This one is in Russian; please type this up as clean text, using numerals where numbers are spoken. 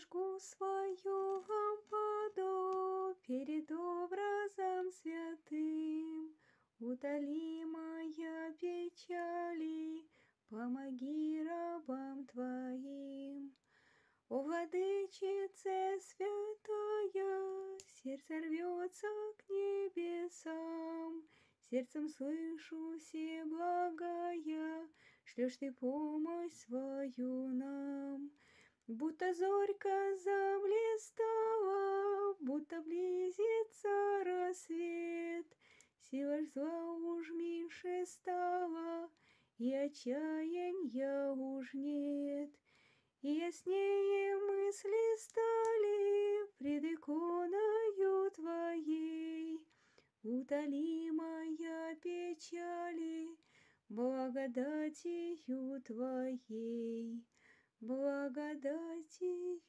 зажгу свою лампаду перед образом святым. Утоли моя печали, помоги рабам твоим. О, Владычице святая, сердце рвется к небесам, сердцем слышу всеблагая, шлешь ты помощь свою нам. Будто зорька заблистала, будто близится рассвет, сила ж зла уж меньше стала, и отчаянья уж нет. И яснее мысли стали пред иконою Твоей. Утоли моя печали благодатью Твоей, благодатью